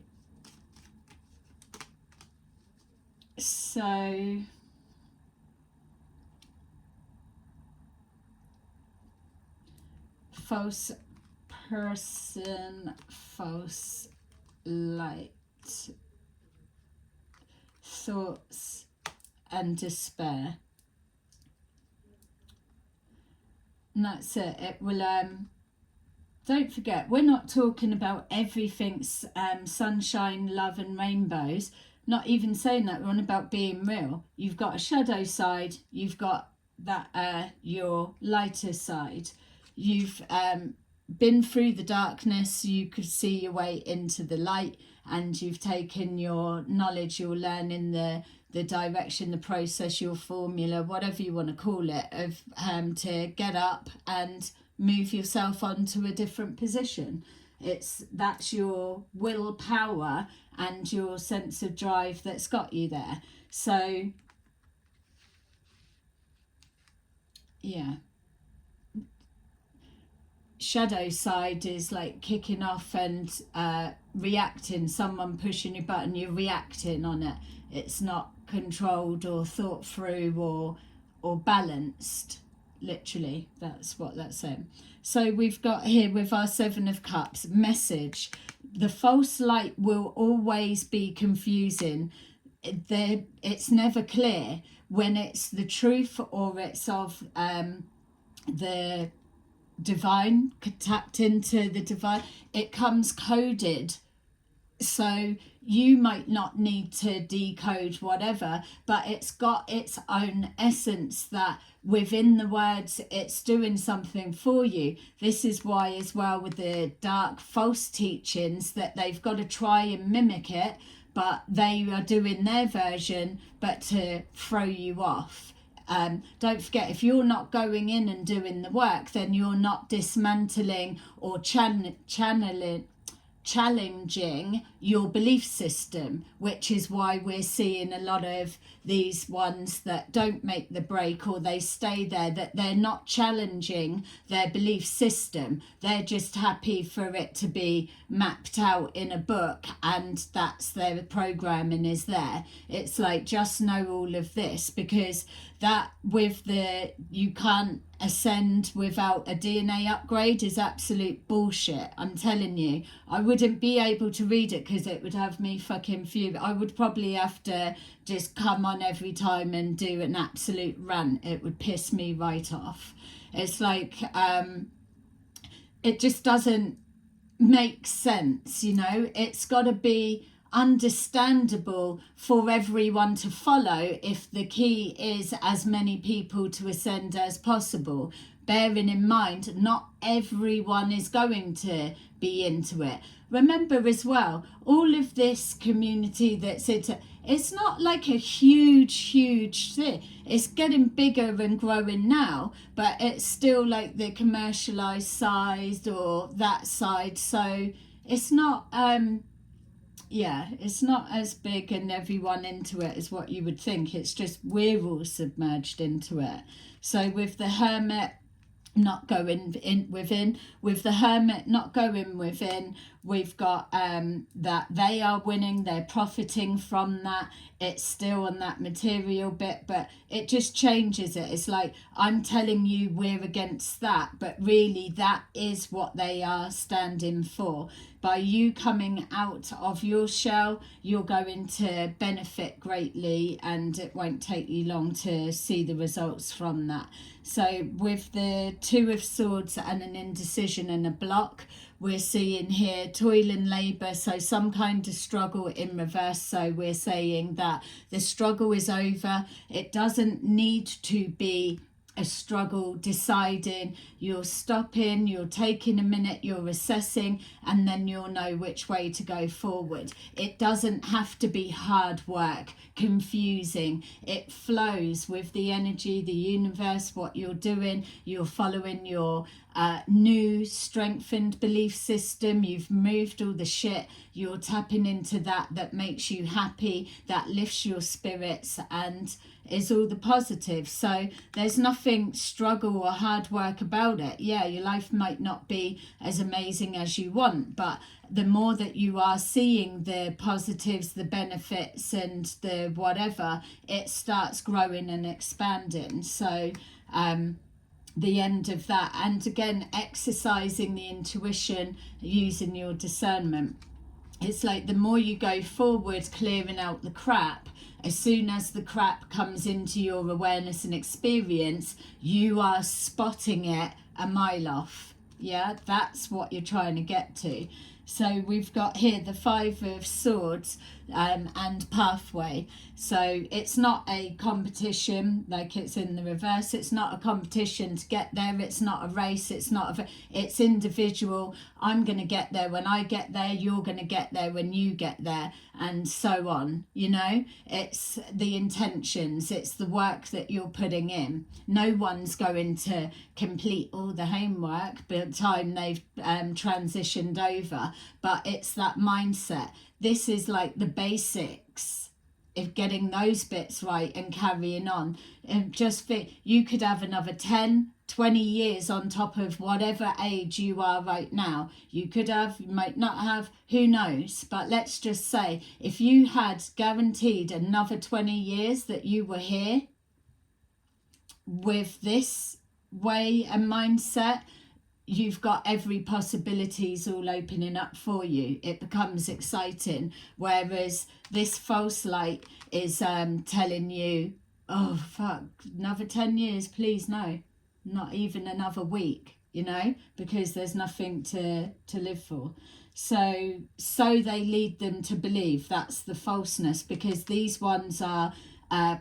So false person, false light, thoughts and despair. And that's it. It will don't forget, we're not talking about everything's sunshine, love and rainbows. Not even saying that. We're on about being real. You've got a shadow side, you've got that your lighter side. You've been through the darkness, you could see your way into the light, and you've taken your knowledge, your learning, the direction, the process, your formula, whatever you want to call it, of to get up and move yourself onto a different position. That's your willpower and your sense of drive that's got you there. So yeah, shadow side is like kicking off and reacting. Someone pushing your button, you're reacting on it. It's not controlled or thought through or balanced. Literally, that's what that's saying. So we've got here with our Seven of Cups, message. The false light will always be confusing. it's never clear when it's the truth or it's of the divine, tapped into the divine. It comes coded, so you might not need to decode whatever, but it's got its own essence that within the words it's doing something for you. This is why as well with the dark false teachings that they've got to try and mimic it, but they are doing their version but to throw you off. Don't forget, if you're not going in and doing the work, then you're not dismantling or challenging your belief system, which is why we're seeing a lot of these ones that don't make the break or they stay there, that they're not challenging their belief system. They're just happy for it to be mapped out in a book and that's their programming is there. It's like, just know all of this, because that with the you can't ascend without a DNA upgrade is absolute bullshit. I'm telling you, I wouldn't be able to read it because it would have me fucking fuming. I would probably have to just come on every time and do an absolute rant. It would piss me right off. It's like it just doesn't make sense, you know. It's got to be understandable for everyone to follow if the key is as many people to ascend as possible, bearing in mind not everyone is going to be into it. Remember as well, all of this community that's it's not like a huge thing. It's getting bigger and growing now, but it's still like the commercialized side or that side, so it's not it's not as big and everyone into it as what you would think. It's just we're all submerged into it. So with the hermit not going in within, with the hermit not going within, we've got that they are winning, they're profiting from that. It's still on that material bit, but it just changes it. It's like, I'm telling you we're against that, but really that is what they are standing for. By you coming out of your shell, you're going to benefit greatly, and it won't take you long to see the results from that. So with the Two of Swords and an indecision and a block, we're seeing here toil and labour, so some kind of struggle in reverse. So we're saying that the struggle is over. It doesn't need to be a struggle deciding. You're stopping, you're taking a minute, you're assessing, and then you'll know which way to go forward. It doesn't have to be hard work, confusing. It flows with the energy, the universe, what you're doing. You're following your new strengthened belief system. You've moved all the shit. You're tapping into that makes you happy, that lifts your spirits and is all the positive. So there's nothing struggle or hard work about it. Yeah, your life might not be as amazing as you want, but the more that you are seeing the positives, the benefits and the whatever, it starts growing and expanding. So the end of that, and again exercising the intuition, using your discernment. It's like the more you go forward clearing out the crap, as soon as the crap comes into your awareness and experience, you are spotting it a mile off. Yeah, that's what you're trying to get to. So we've got here the Five of Swords and pathway. So it's not a competition like it's in the reverse. It's not a competition to get there. It's not a race. It's not it's individual. I'm going to get there when I get there. You're going to get there when you get there, and so on. You know, it's the intentions. It's the work that you're putting in. No one's going to complete all the homework by the time they've transitioned over, but it's that mindset. This is like the basics of getting those bits right and carrying on. And just you could have another 10, 20 years on top of whatever age you are right now. You could have, you might not have, who knows? But let's just say if you had guaranteed another 20 years that you were here with this way and mindset, you've got every possibilities all opening up for you. It becomes exciting. Whereas this false light, is telling you, oh fuck, another 10 years, please no, not even another week, you know, because there's nothing to live for. So they lead them to believe. That's the falseness, because these ones are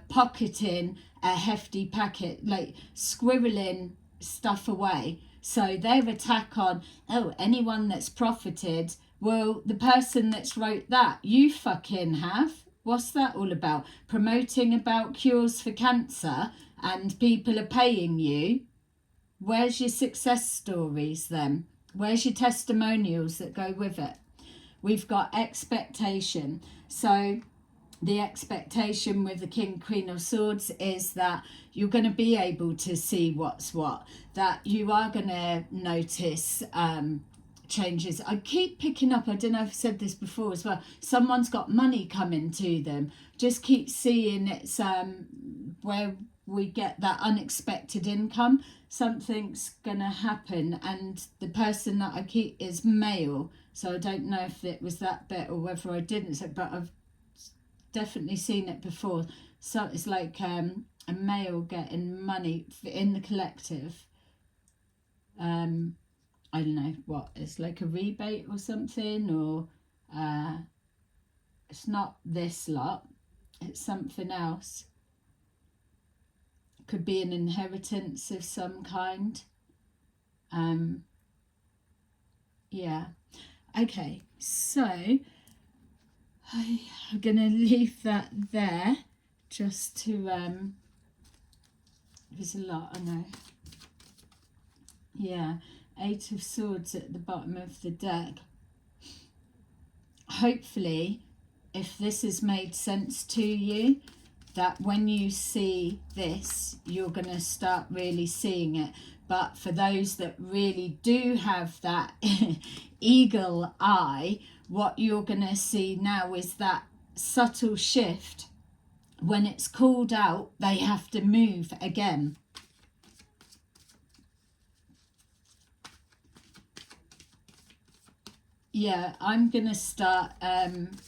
pocketing a hefty packet, like squirreling stuff away. So their attack on, oh, anyone that's profited, well, the person that's wrote that, you fucking have. What's that all about? Promoting about cures for cancer and people are paying you. Where's your success stories then? Where's your testimonials that go with it? We've got expectation. So the expectation with the King, Queen of Swords is that you're going to be able to see what's what, that you are going to notice changes. I keep picking up, I don't know if I've said this before as well, someone's got money coming to them. Just keep seeing it's where we get that unexpected income. Something's going to happen, and the person that I keep is male, so I don't know if it was that bit or whether I didn't, but I've definitely seen it before. So it's like a male getting money in the collective. I don't know what, it's like a rebate or something, or it's not this lot, it's something else. Could be an inheritance of some kind. Yeah. Okay, so I'm gonna leave that there just to there's a lot, I know. Yeah, 8 of Swords at the bottom of the deck. Hopefully, if this has made sense to you, that when you see this, you're going to start really seeing it. But for those that really do have that eagle eye, what you're going to see now is that subtle shift. When it's called out, they have to move again. Yeah, I'm going to start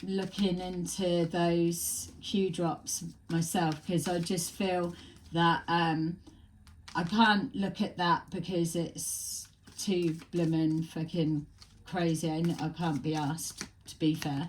looking into those Q drops myself, because I just feel that I can't look at that because it's too bloomin' fucking crazy. I can't be asked, to be fair.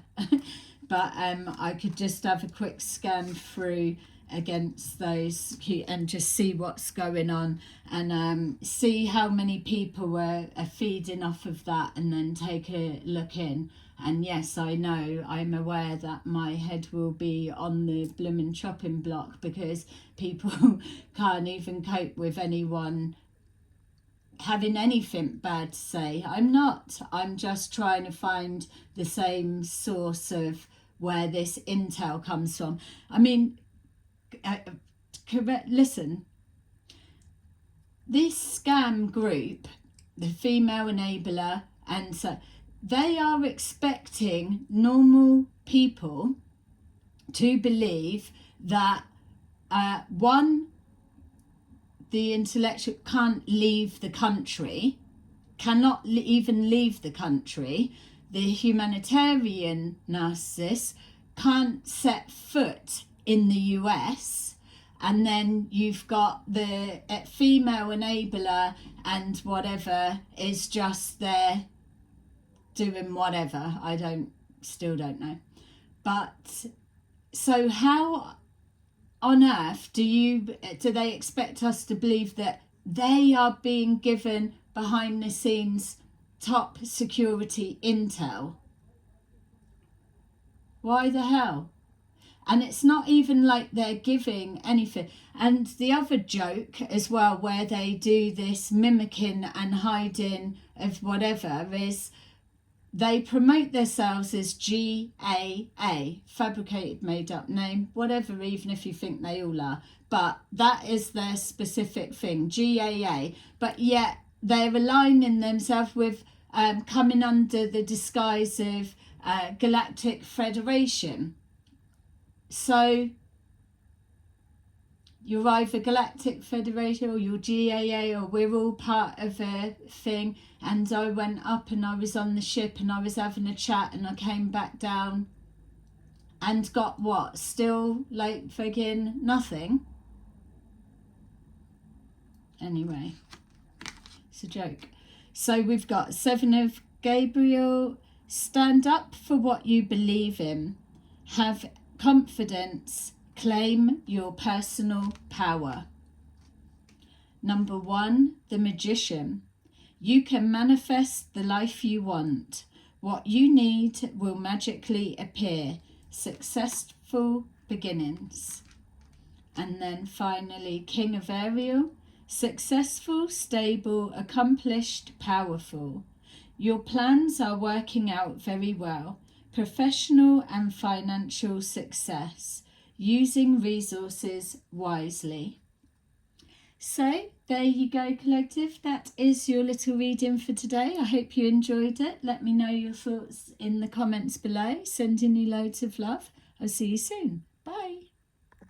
But I could just have a quick scan through against those and just see what's going on, and see how many people are feeding off of that, and then take a look in. And yes, I know, I'm aware that my head will be on the blooming chopping block, because people can't even cope with anyone having anything bad to say. I'm just trying to find the same source of where this intel comes from. I mean, listen, this scam group, the female enabler, and so they are expecting normal people to believe that one, the intellectual can't leave the country, cannot even leave the country. The humanitarian narcissist can't set foot in the US, and then you've got the female enabler and whatever is just there doing whatever. Still don't know. But so how on earth do they expect us to believe that they are being given behind the scenes top security intel? Why the hell? And it's not even like they're giving anything. And the other joke as well, where they do this mimicking and hiding of whatever, is they promote themselves as GAA, fabricated made up name, whatever, even if you think they all are. But that is their specific thing, GAA. But yet they're aligning themselves with coming under the disguise of Galactic Federation. So you're either Galactic Federation or you're GAA, or we're all part of a thing. And I went up and I was on the ship and I was having a chat and I came back down. and got what? Still like friggin' nothing. Anyway, it's a joke. So we've got 7 of Gabriel. Stand up for what you believe in. Have confidence. Claim your personal power. Number 1, the Magician. You can manifest the life you want. What you need will magically appear. Successful beginnings. And then finally, King of Ariel. Successful, stable, accomplished, powerful. Your plans are working out very well. Professional and financial success. Using resources wisely. So, there you go, collective. That is your little reading for today. I hope you enjoyed it. Let me know your thoughts in the comments below. Sending you loads of love. I'll see you soon. Bye.